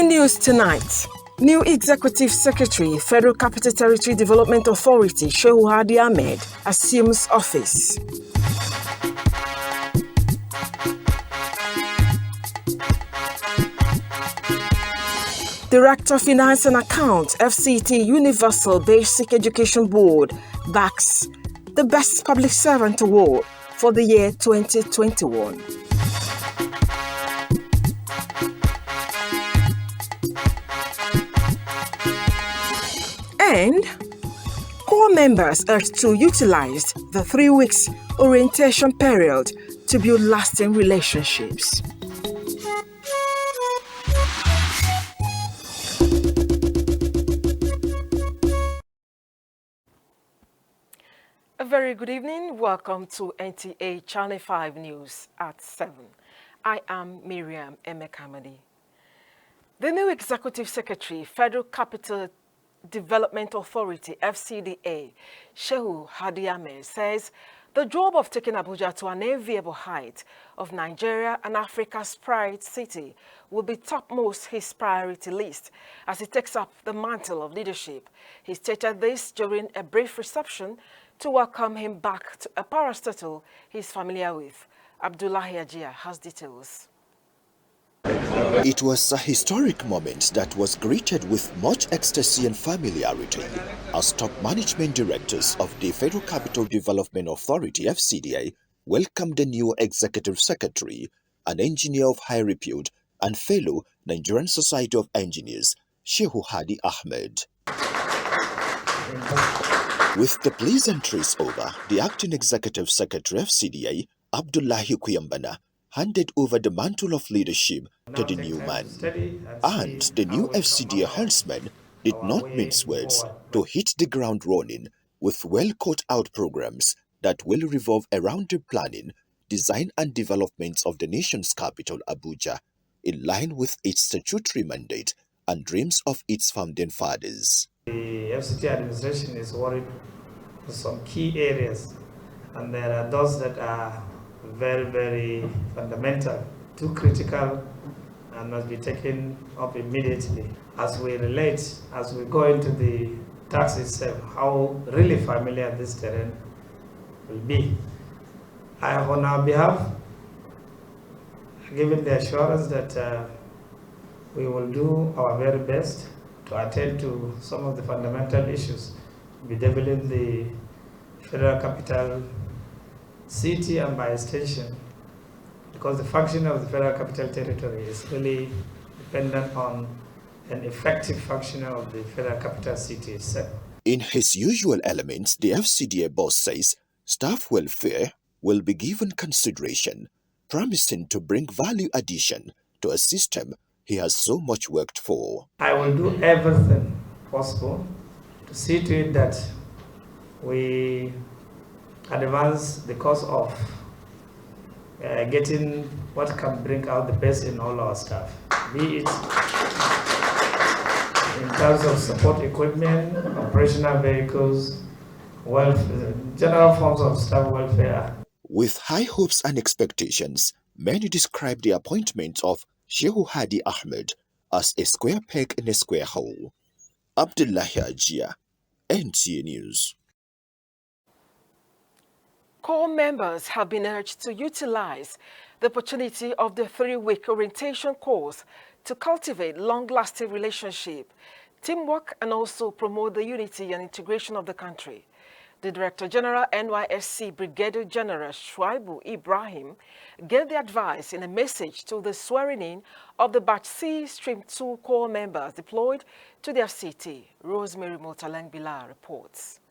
news tonight. New Executive Secretary, Federal Capital Territory Development Authority, Shehu Hadi Ahmed, assumes office. Director of Finance and Accounts, FCT Universal Basic Education Board, backs the Best Public Servant Award for the year 2021. And core members urged to utilize the 3 weeks orientation period to build lasting relationships. A very good evening. Welcome to NTA Channel 5 News at 7. I am Miriam Emekamadi. The new Executive Secretary, Federal Capital Development Authority, FCDA, Shehu Hadi Ahmed, says the job of taking Abuja to an enviable height of Nigeria and Africa's pride city will be topmost his priority list as he takes up the mantle of leadership. He stated this during a brief reception to welcome him back to a parastatal he's familiar with. Abdullahi Ajia has details. It was a historic moment that was greeted with much ecstasy and familiarity as top management directors of the Federal Capital Development Authority (FCDA) welcomed the new Executive Secretary, an engineer of high repute and fellow Nigerian Society of Engineers, Shehu Hadi Ahmed. With the pleasantries over, the acting Executive Secretary of FCDA, Abdullahi Kuyambana, handed over the mantle of leadership to the new man. And the new FCDA herdsman did not mince words to hit the ground running with well-thought-out programs that will revolve around the planning, design and development of the nation's capital, Abuja, in line with its statutory mandate and dreams of its founding fathers. The FCT administration is worried with some key areas, and there are those that are very, very fundamental, too critical, and must be taken up immediately. As we relate, as we go into the task itself, how really familiar this terrain will be. I have on our behalf given the assurance that we will do our very best to attend to some of the fundamental issues, bedeviling the Federal Capital City and by extension, because the function of the Federal Capital Territory is really dependent on an effective functioning of the Federal Capital City itself. In his usual elements, the FCDA boss says staff welfare will be given consideration, promising to bring value addition to a system he has so much worked for. I will do everything possible to see to it that we advance the cause of getting what can bring out the best in all our staff, be it in terms of support equipment, operational vehicles, welfare, general forms of staff welfare. With high hopes and expectations, many describe the appointment of Shehu Hadi Ahmed as a square peg in a square hole. Abdullahi Ajia, NTA News. Core members have been urged to utilize the opportunity of the 3-week orientation course to cultivate long-lasting relationship, teamwork, and also promote the unity and integration of the country. The Director General NYSC Brigadier General Shuaibu Ibrahim gave the advice in a message to the swearing-in of the Batch C Stream 2 core members deployed to the FCT. Rosemary Motaleng-Bila reports.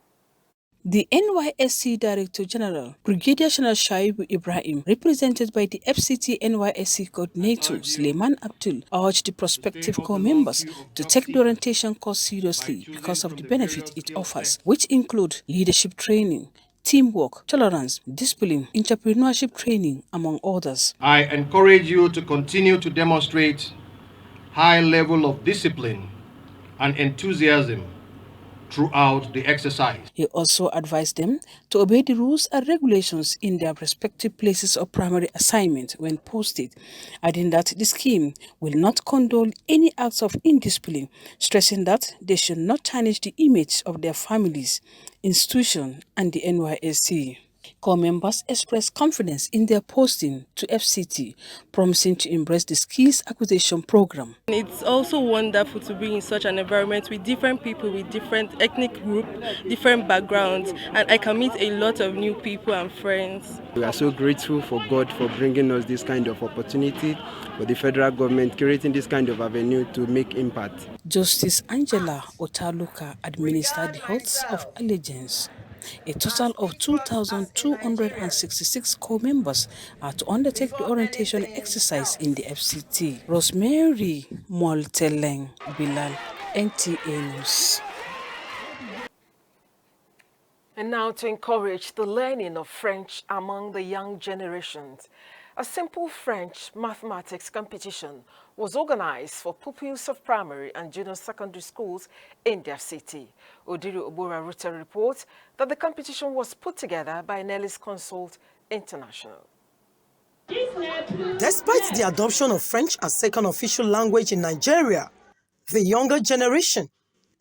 The NYSC Director General, Brigadier General Shuaibu Ibrahim, represented by the FCT NYSC Coordinator Suleiman Abdul, urged the prospective core members to take the orientation course seriously because of the benefit it offers, which include leadership training, teamwork, tolerance, discipline, entrepreneurship training, among others. I encourage you to continue to demonstrate high level of discipline and enthusiasm throughout the exercise. He also advised them to obey the rules and regulations in their respective places of primary assignment when posted, adding that the scheme will not condone any acts of indiscipline, stressing that they should not tarnish the image of their families, institution, and the NYSC. Corps members expressed confidence in their posting to FCT, promising to embrace the skills acquisition program. It's also wonderful to be in such an environment with different people, with different ethnic groups, different backgrounds, and I can meet a lot of new people and friends. We are so grateful for God for bringing us this kind of opportunity, for the federal government creating this kind of avenue to make impact. Justice Angela Otaluka administered the oaths of allegiance. A total of 2,266 corps members are to undertake the orientation exercise in the FCT. Rosemary Molteleng, Bilal, NTA News. And now to encourage the learning of French among the young generations, a simple French mathematics competition was organized for pupils of primary and junior secondary schools in their city. Odiri Obura Ruta reports that the competition was put together by Nellis Consult International. Despite the adoption of French as second official language in Nigeria, the younger generation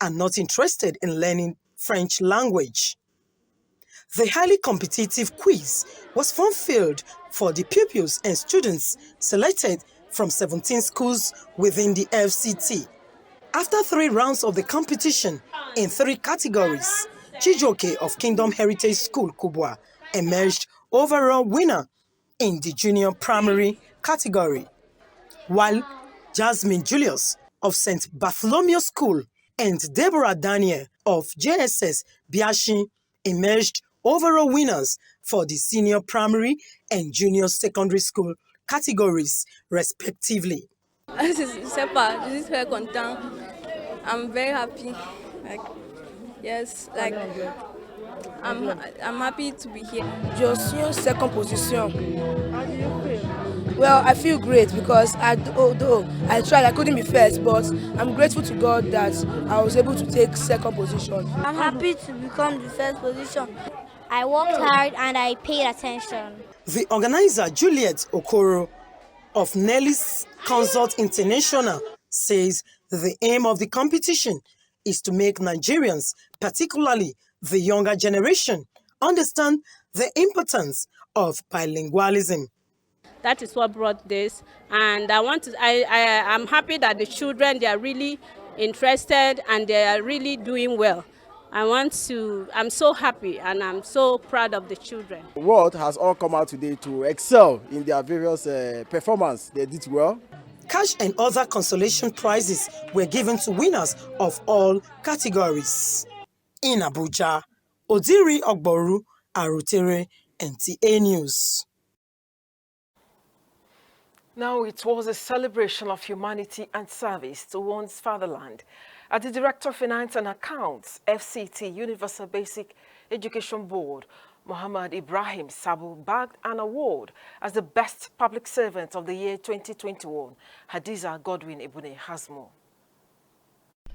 are not interested in learning French language. The highly competitive quiz was fun-filled for the pupils and students selected from 17 schools within the FCT. After 3 rounds of the competition in 3 categories, Chijoke of Kingdom Heritage School, Kubwa, emerged overall winner in the junior primary category, while Jasmine Julius of St. Bartholomew School and Deborah Daniel of JSS Biashi emerged overall winners for the senior primary and junior secondary school categories, respectively. This is very content. I'm very happy. I'm happy to be here. Just second position. How do you feel? Well, I feel great because although I tried, I couldn't be first, but I'm grateful to God that I was able to take second position. I'm happy to become the first position. I worked hard and I paid attention. The organizer, Juliet Okoro of Nellis Consult International, says the aim of the competition is to make Nigerians, particularly the younger generation, understand the importance of bilingualism. That is what brought this, and I'm happy that the children, they are really interested and they are really doing well. I'm so happy and I'm so proud of the children. The world has all come out today to excel in their various performance. They did well. Cash and other consolation prizes were given to winners of all categories. In Abuja, Odiri Ogboru, Arutere, NTA News. Now it was a celebration of humanity and service to one's fatherland. At the Director of Finance and Accounts, FCT Universal Basic Education Board, Muhammad Ibrahim Sabo bagged an award as the Best Public Servant of the Year 2021. Hadiza Godwin Ebune has more.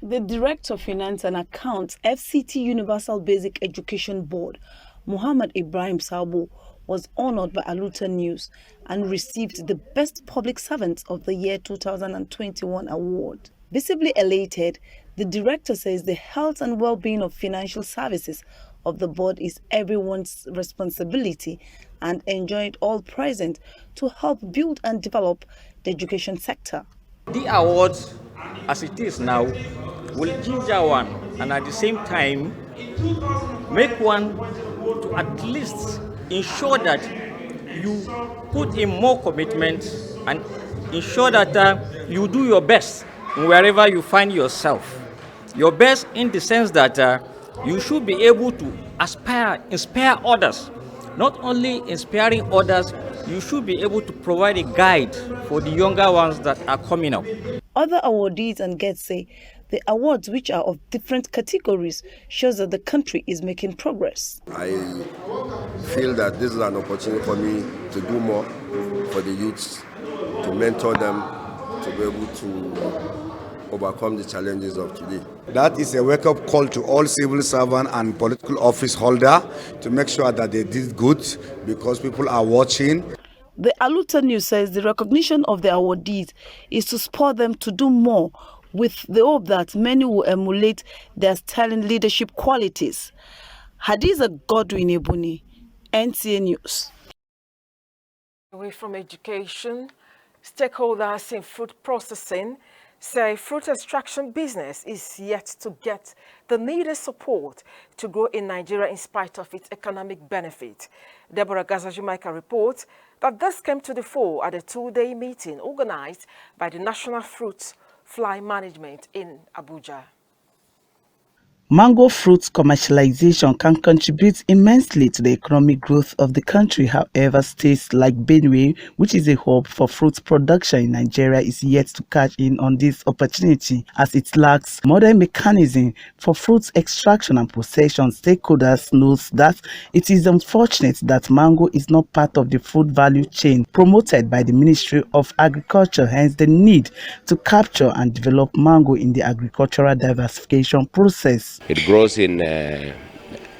The Director of Finance and Accounts, FCT Universal Basic Education Board, Muhammad Ibrahim Sabo, was honored by Abuja News and received the Best Public Servant of the Year 2021 award. Visibly elated, the director says the health and well-being of financial services of the board is everyone's responsibility and enjoined all present to help build and develop the education sector. The award, as it is now, will ginger one and at the same time make one to at least ensure that you put in more commitment and ensure that you do your best wherever you find yourself. Your best in the sense that you should be able to inspire others. Not only inspiring others, you should be able to provide a guide for the younger ones that are coming up. Other awardees and guests say the awards, which are of different categories, shows that the country is making progress. I feel that this is an opportunity for me to do more for the youths, to mentor them, to be able to overcome the challenges of today. That is a wake-up call to all civil servants and political office holders to make sure that they did good because people are watching. The Aluta News says the recognition of the awardees is to spur them to do more with the hope that many will emulate their sterling leadership qualities. Hadiza Godwin Ebuni, NTA News. Away from education, stakeholders in fruit processing say fruit extraction business is yet to get the needed support to grow in Nigeria in spite of its economic benefit. Deborah Gaza-Jamaica reports that this came to the fore at a two-day meeting organized by the National Fruit Fly Management in Abuja. Mango fruit commercialization can contribute immensely to the economic growth of the country. However, states like Benue, which is a hub for fruit production in Nigeria, is yet to catch in on this opportunity as it lacks modern mechanism for fruit extraction and processing. Stakeholders note that it is unfortunate that mango is not part of the food value chain promoted by the Ministry of Agriculture, hence the need to capture and develop mango in the agricultural diversification process. It grows in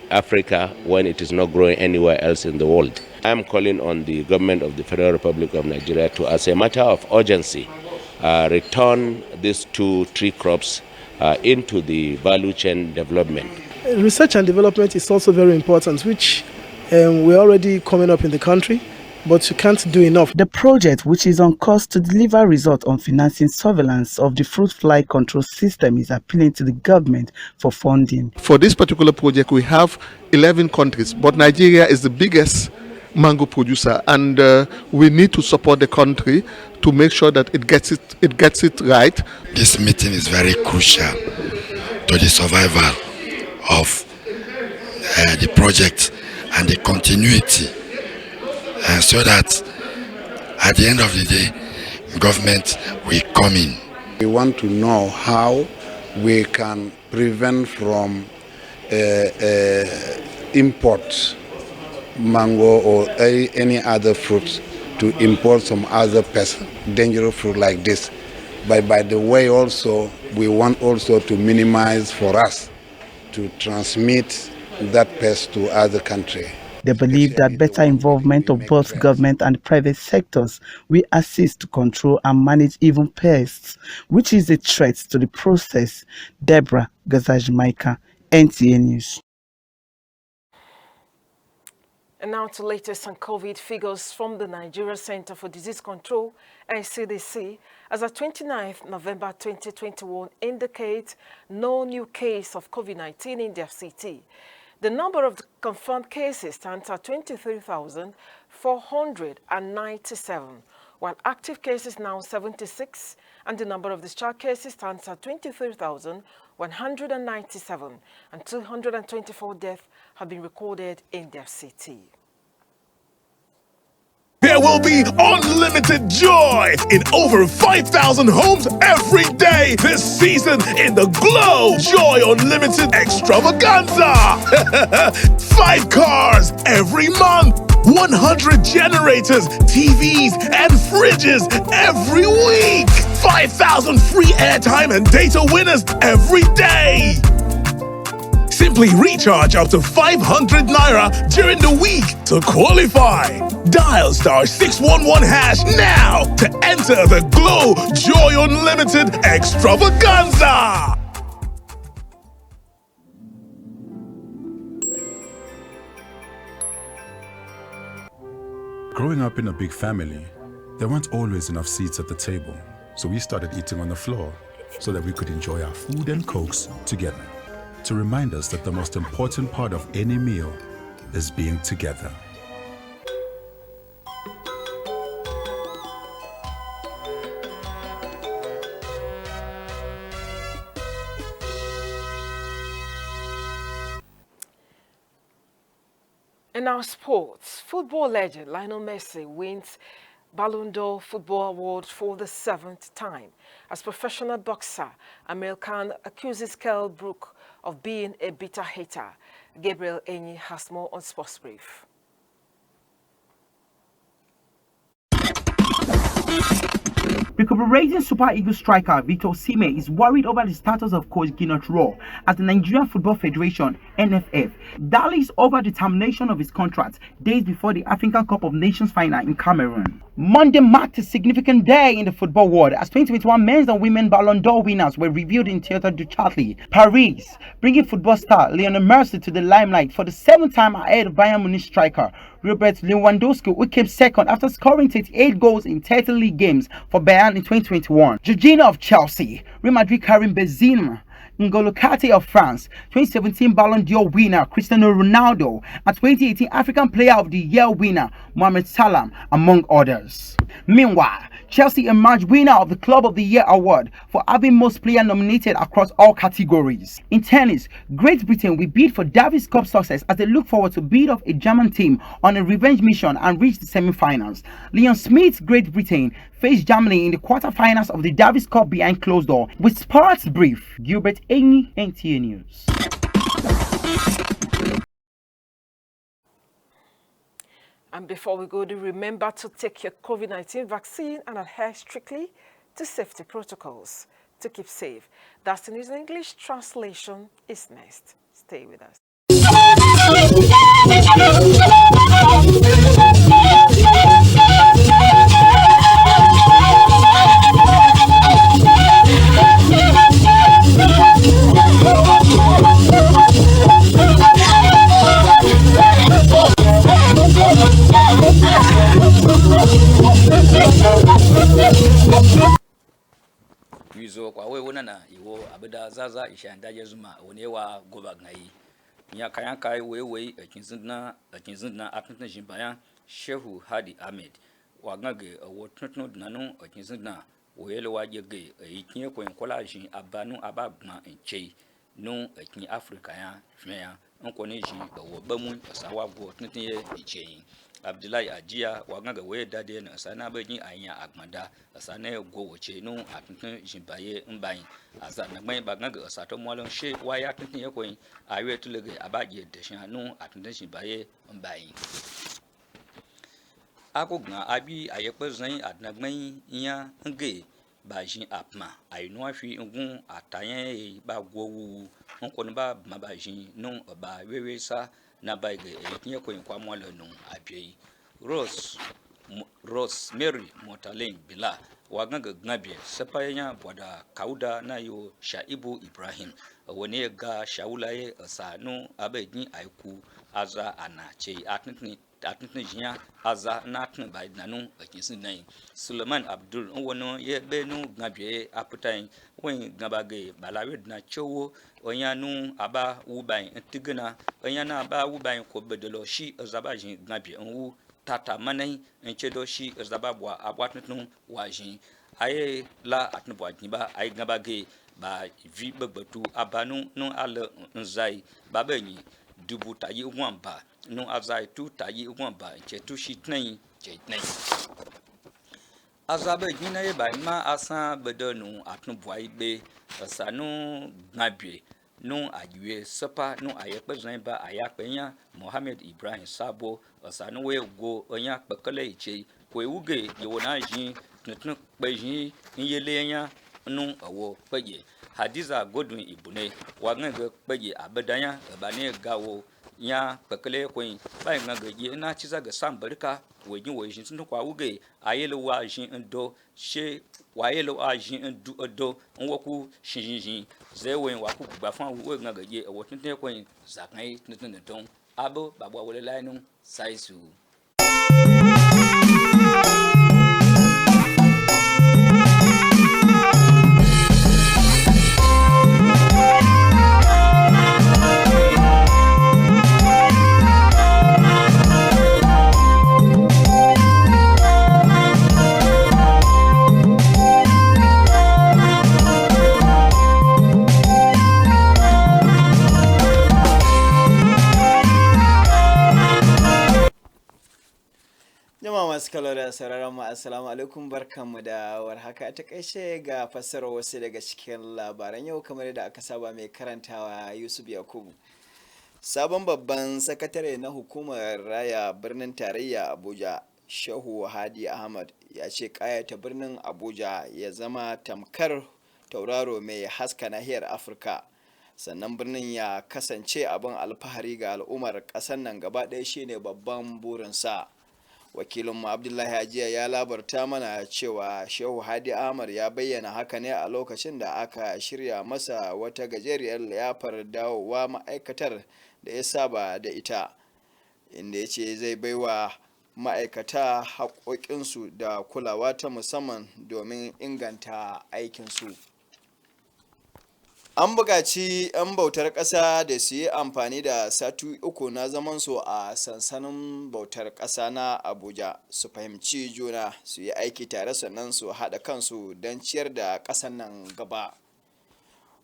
Africa when it is not growing anywhere else in the world. I'm calling on the government of the Federal Republic of Nigeria to, as a matter of urgency, return these two tree crops into the value chain development. Research and development is also very important, which we're already coming up in the country, but you can't do enough. The project, which is on course to deliver results on financing surveillance of the fruit fly control system, is appealing to the government for funding. For this particular project, we have 11 countries, but Nigeria is the biggest mango producer, and we need to support the country to make sure that it gets it right. This meeting is very crucial to the survival of the project and the continuity. So that at the end of the day, government will come in. We want to know how we can prevent from import mango or any other fruit to import some other pest, dangerous fruit like this. But by the way also, we want also to minimize for us to transmit that pest to other countries. They believe that better involvement of both government and private sectors will assist to control and manage even pests, which is a threat to the process. Deborah Gaza-Jamaica, NTA News. And now to latest on COVID figures from the Nigeria Center for Disease Control and CDC. As of 29th November 2021 indicates no new case of COVID-19 in their city. The number of confirmed cases stands at 23,497, while active cases now 76, and the number of discharged cases stands at 23,197, and 224 deaths have been recorded in their city. There will be unlimited joy in over 5,000 homes every day this season in the Glow Joy Unlimited Extravaganza. 5 cars every month, 100 generators, TVs, and fridges every week. 5,000 free airtime and data winners every day. Simply recharge up to 500 Naira during the week to qualify. Dial *611# now to enter the Glow Joy Unlimited Extravaganza. Growing up in a big family, there weren't always enough seats at the table, so we started eating on the floor so that we could enjoy our food and cokes together. To remind us that the most important part of any meal is being together. In our sports, football legend Lionel Messi wins Ballon d'Or Football Award for the 7th time. As professional boxer, Amir Khan accuses Kell Brook of being a bitter hater. Gabriel Enyi has more on Sports Brief. Recuperating Super Eagles striker Victor Osimhen is worried over the status of coach Ginot Rohr as the Nigerian Football Federation (NFF) dallies over the termination of his contract days before the African Cup of Nations final in Cameroon. Monday marked a significant day in the football world as 2021 men's and women Ballon d'Or winners were revealed in Theatre du Châtelet, Paris, bringing football star Lionel Messi to the limelight for the 7th time ahead of Bayern Munich striker Robert Lewandowski, who came second after scoring 38 goals in 30 league games for Bayern in 2021. Jorginho of Chelsea, Real Madrid Karim Benzema, N'Golo Kante of France, 2017 Ballon d'Or winner Cristiano Ronaldo, and 2018 African Player of the Year winner Mohamed Salah, among others. Meanwhile, Chelsea emerged winner of the Club of the Year award for having most players nominated across all categories. In tennis, Great Britain will bid for Davis Cup success as they look forward to beat off a German team on a revenge mission and reach the semi-finals. Leon Smith's Great Britain faced Germany in the quarter-finals of the Davis Cup behind closed door. With Sports Brief, Gilbert Enyi, NTA News. And before we go, do remember to take your COVID-19 vaccine and adhere strictly to safety protocols to keep safe. That's the news in English. Translation is next. Stay with us. Yuzo kwa wewe na iwo abeda zaza ishanda jezuma onewa goba ngai nya kayan kai wewe akinzina atna jimbaya Shehu Hadi Ahmed wagage wotno nanu akinzina wele wajege ikinye ko enkolajin abanu abagma enchei no akin Africa ya hwea onko ne ji wo bamu asawa go tntiye ichei Abdullahi Ajiya waganga we dade na sana bajin anya agmanda asana go woche no atun jimbaye mbayin azana gban baganga asato molon she waya tun yekoyin awe tulege abaje deshan no atun jimbaye mbayin akogna abi ayepe zan adnagban iya nge bajin apma ayinu afi ngun atayen ba gwowu onko no ba mabajin no ba wewe sa na baige etinye ko kwa mwalo no abie Rosemary Motaleng Bila waganga gnabe sapaya boda kauda na yo Shaibu Ibrahim woni ga shaulaye asanu abegin aiku aza anache atni jinya aza natn bai nanu akinsin nai Suleiman Abdul wono ye benu gnabe aputain wen gabage balawe na chowo onyanu aba wubai ntigana onyana aba wubai ko bedelo shi azabajin gnabe nwu tata manai enchedo shi azababwa abwatnu wajin aye la atnubwa jiba ay gabage ba vi begbatu abanu no ala nzai babenyi dubu tayi gwamba no azai tu tayi gwamba chetu shi tnai chetnai azabe gina ye ba ma asan bedonu atnubwa ibe asanu gnabe no ajiwe sepa no ayekpe zanba ayakpenya Mohammed Ibrahim Sabo asanu we go onya kpekele iche ko ewuge yewona jin tuntun pejin nyelenya nu awo peje Hadiza Godwin Ibune waganga peje abedanya bane gawo nya kpekele koin ba nganga je na chiza ga sambarka wejin wejin tun kwa wuge ayelo wa jin ndo she wayelo a jin ndu do nwoku shinjin zewen waku gbafan wo nganga je wotun te koin zakai tun ton abo babwa wole lainu saisu masu kallo da sauraron mu assalamu alaikum barkanmu da warhaka a takaice ga fassarar wasu daga cikin labaran yau kamar da aka saba mai karantawa Yusuf Yakubu. Sabon babban sakatare na hukumar raya birnin tarayya Abuja Shehu Hadi Ahmad ya ce ƙayata birnin Abuja ya zama tamkar tauraro mai haska nahiyar Afirka, sannan birnin ya kasance abin alfahari ga al'ummar ƙasar nan gaba ɗaya shine babban burinsa. Wakilinmu Abdullahi Ajiya ya labarta mana cewa Shehu Hadi Ahmad ya bayyana haka ne a lokacin da aka shirya masa wata gajeriyar liyafar dawowa ma'aikatar da ya saba da ita, inda ya ce zai baiwa ma'aikata haƙoƙinsu da kulawa ta musamman domin inganta aikinsu. An buƙaci 'yan bautar ƙasa da su yi amfani da sati 3 na zamansu a sansanin bautar ƙasa na Abuja, su fahimci juna, su yi aiki tare, sannan su haɗa kansu don ciyar da ƙasar nan gaba.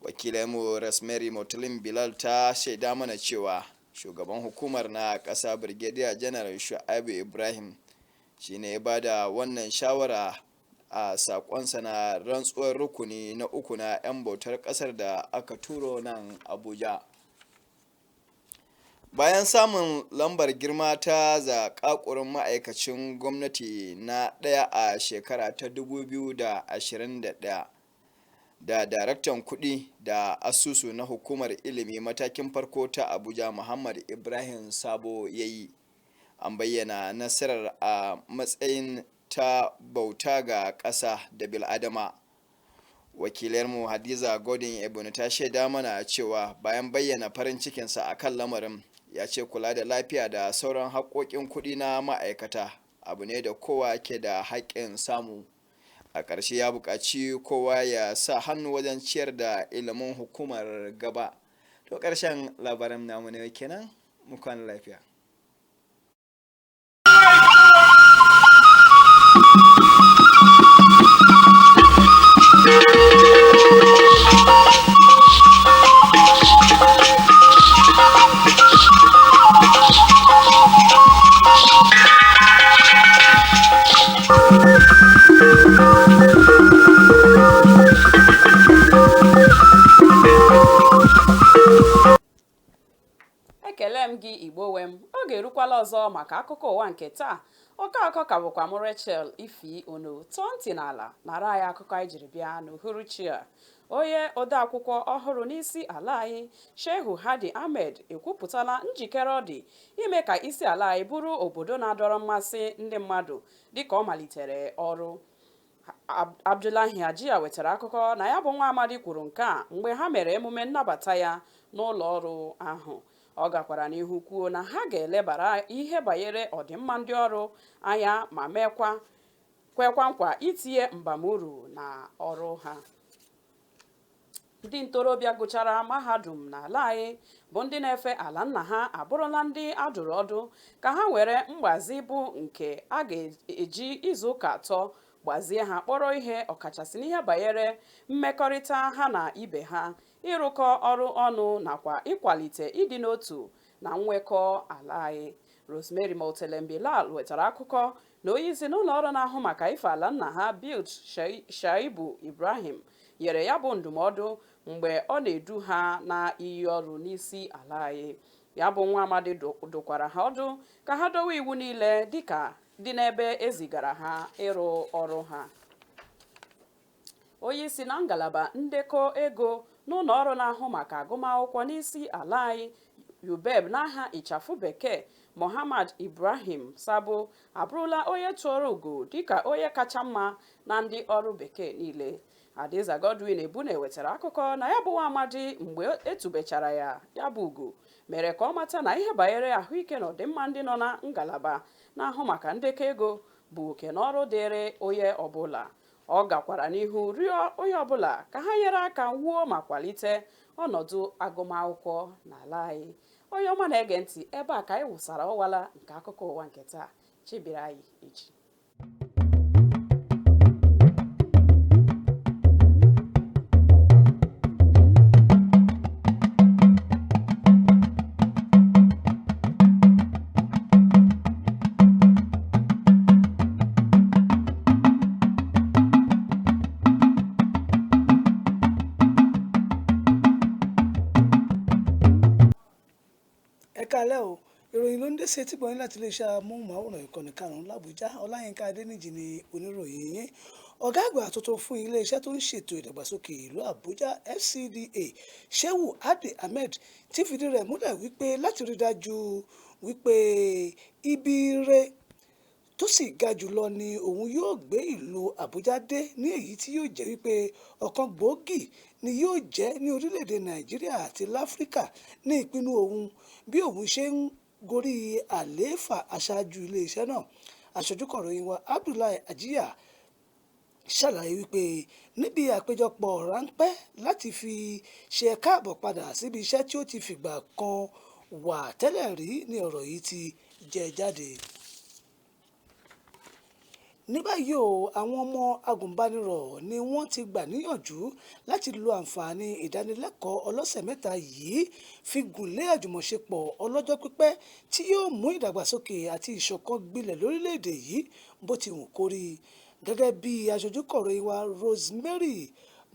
Wakilinmu Rosemary Motulin Bilal ta shaida mana cewa shugaban hukumar na ƙasa Brigadier General Shu'aibu Ibrahim shi ne ya bada wannan shawara a sakonsa na rantsuwar rukuni na 3 na 'yan bautar ƙasar da aka turo nan Abuja. Bayan samun lambar girma ta zaƙaƙurin ma'aikacin gwamnati na ɗaya a shekara ta 2021, da daraktan kuɗi da asusu na hukumar ilimi matakin farko ta Abuja Muhammad Ibrahim Sabo ya yi, an bayyana nasarar a matsayin ta bauta ga ƙasa da bil'adama. Wakilarmu Hadiza Godin Ebony ta shaida mana cewa bayan bayyana farin cikinsa a kan lamarin, ya ce kula da lafiya da sauran haƙoƙin kuɗi na ma'aikata abu ne da kowa ke da haƙƙin samu. A ƙarshe ya buƙaci kowa ya sa hannu wajen ciyar da ilimin hukumar gaba. To ƙarshen labaran namu ne kenan, mu kwana lafiya. Ekele m gị Igbo wem, oge erukwala ọzọ maka akụkọ ụwa nke taa. Ọkọ ka bụkwa m Rachel Ifi Ono, tọọ ntị n'ala nara anyị akụkọ anyị jiri bịa n'uhuruchi a. Onye odeakwụkwọ ọhụrụ n'isi ala anyị, Shehu Hadi Ahmed, ekwupụtala njikere ọ dị ime ka isi ala anyị bụrụ obodo na-adọrọ mmasị ndị mmadụ dịka ọ malitere ọrụ. Abdullahi Ajiya wetara akụkọ na ya bụ nwa amadi kwuru nke a mgbe ha mere emume nnabata ya n'ụlọ ọrụ ahụ. Ọ gakwara n'ihu kwuo na ha ga-elebara ihe banyere ọdịmma ndị ọrụ anya ma kwekwa nkwa itinye mbamuru na ọrụ ha. Ndị ntorobịa gụchara mahadum n'ala anyị bụ ndị na-efe ala nna ha abụrụla ndị adụrụ ọdụ ka ha were mgbazi bụ nke a ga-eji izuụka 3 gbazie ha kpọrọ ihe, ọkachasị n'ihe banyere mmekọrịta ha na ibe ha, ịrụkọ ọrụ ọnụ nakwa ịkwalite ịdị n'otu na nnwekọ ala anyị. Rosemary Motulin Bilal wetara akụkọ na onyeisi n'ụlọ ọrụ na-ahụ maka ife ala nna ha Bilt Shaibu Ibrahim nyere ya bụ ndụmọdụ mgbe ọ na-edu ha na iyi ọrụ n'isi ala anyị. Ya bụ nwa amadi dụkwara ha ọdụ ka ha dowe iwu niile dịka dị n'ebe ezigara ha ịrụ ọrụ ha. Onyeisi na ngalaba ndekọ ego n'ụlọ ọrụ na-ahụ maka agụmakwụkwọ n'isi ala anyị UBEB n'aha ịchafụ bekee, Muhammad Ibrahim Sabo, abụrụla onye tụọrọ ugo dịka onye kacha mma na ndị ọrụ bekee niile. Hadiza Godwin Ebune wetara akụkọ na ya bụ nwa amadi mgbe etubechara ya bụ ugo mere ka ọ mata na ihe banyere ahụike na ọdịmma ndị nọ na ngalaba na-ahụ maka ndekọ ego bụ oke na ọrụ dịrị onye ọbụla. Ọ gakwara n'ihu rịọ onye ọbụla ka ha nyere aka wuo ma kwalite ọnọdụ agụmakwụkwọ n'ala anyị. Onye ọma na-ege ntị, ebe a ka anyị wụsara ọwala nke akụkọ ụwa nke taa. Chibiri anyị echi. Kaleo, ìròyìn ló ń dé sí etí gbọ̀nyìn láti iléeṣẹ́ amóhùnmáwòrán ìkànnì karùn-ún làbújá ọláyínká adéníjì ni oníròyìn yín. ọ̀gá àgbà tuntun fún iléeṣẹ́ tó ń ṣètò ìdàgbàsókè ìlú àbújá FCDA Shehu Adi Ahmed ti fìdí rẹ̀ múlẹ̀ wípé láti rí dájú wípé ibi ire tó sì ga jùlọ ni òun yóò gbé ìlú àbújá dé ní èyí tí yóò jẹ́ wípé ọ̀kan gbòógì ni yóò jẹ́ ní orílẹ̀-èdè nàìjíríà àti láfíríkà ní ìpinnu òun bí òun ṣe ń gorí àlééfà aṣáájú iléeṣẹ́ náà. aṣojúkọ̀ròyìn wa Abdullahi Ajiya ṣàlàyé wípé níbi àpéjọpọ̀ ráńpẹ́ láti fi ṣe káàbọ̀ padà síbi iṣẹ́ tí ó ti fìgbà kan wà tẹ́lẹ̀ rí ni ọ̀rọ̀ yìí ti jẹ jáde. ní báyìí o àwọn ọmọ agùnbánirọ̀ ni wọ́n ti gbà níyànjú láti lo àǹfààní ìdánilẹ́kọ̀ọ́ ọlọ́sẹ̀ mẹ́ta yìí fi gùnlé àjùmọ̀ṣepọ̀ ọlọ́jọ́ pípẹ́ tí yóò mú ìdàgbàsókè àti ìṣọ̀kan gbilẹ̀ lórílẹ̀‐èdè yìí bó ti wù kó rí. gẹ́gẹ́ bí aṣojúkọ̀ròyìn wa Rosemary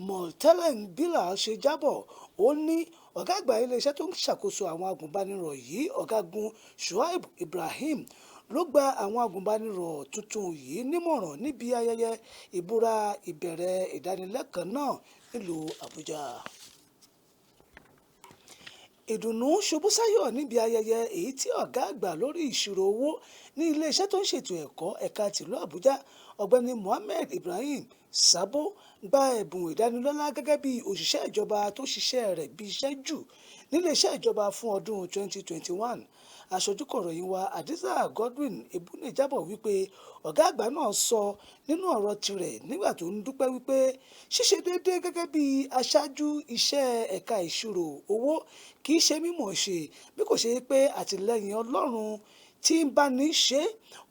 Moltelen Bilal ṣe jábọ̀ ó ní ọ̀gá àgbà iléeṣẹ́ tó ń ṣàkóso àwọn agùnbánirọ̀ yìí ọ̀gágun Shuaib Ibrahim ló gba àwọn agùnbánirọ̀ tuntun yìí nímọ̀ràn níbi ayẹyẹ ìbúra ìbẹ̀rẹ̀ ìdánilẹ́kọ̀ọ́ náà nílùú Àbújá. ìdùnnú ṣubú sáyọ̀ níbi ayẹyẹ èyí tí ọ̀gá àgbà lórí ìṣirò owó ní iléeṣẹ́ tó ń ṣètò ẹ̀kọ́ ẹ̀ka tìlú Àbújá ọ̀gbẹ́ni Mohammed Ibrahim Sabo gba ẹ̀bùn ìdánilọ́lá gẹ́gẹ́ bí òṣìṣẹ́ ìjọba tó ṣiṣẹ́ rẹ̀ bí iṣẹ́ jù níléeṣẹ́ ìjọba fún ọdún 2021. aṣojúkọ̀ròyìn wa Adiza Godwin Ebune jábọ̀ wípé ọ̀gá àgbà náà sọ nínú ọ̀rọ̀ tirẹ̀ nígbà tó ń dúpẹ́ wípé ṣíṣe déédéé gẹ́gẹ́ bí aṣáájú iṣẹ́ ẹ̀ka ìṣirò owó kì í ṣe mímọ̀ ṣe bí kò ṣe pé àtìlẹ́yìn Ọlọ́run tí ń bá ní ṣe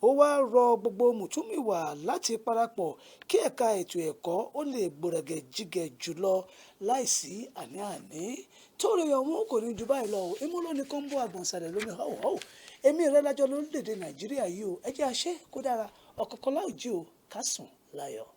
ó wá rọ gbogbo mùtúmìwà láti parapọ̀ kí ẹ̀ka ètò ẹ̀kọ́ ó lè gbòrègẹ̀ jígẹ̀ jùlọ láìsí àní-àní. tóore ọ̀hún kò ní ju báyìí lọ o èmú lónìí kan ń bọ́ àgbọ̀nsálẹ̀ lómi họ́wọ́họ́wọ́ èmi rẹ̀ lájọ lórílẹ̀‐èdè nàìjíríà yìí o ẹ jẹ́ àṣẹ kó dára ọ̀kọ̀ọ̀kan láòjí o ká sùn láyọ̀.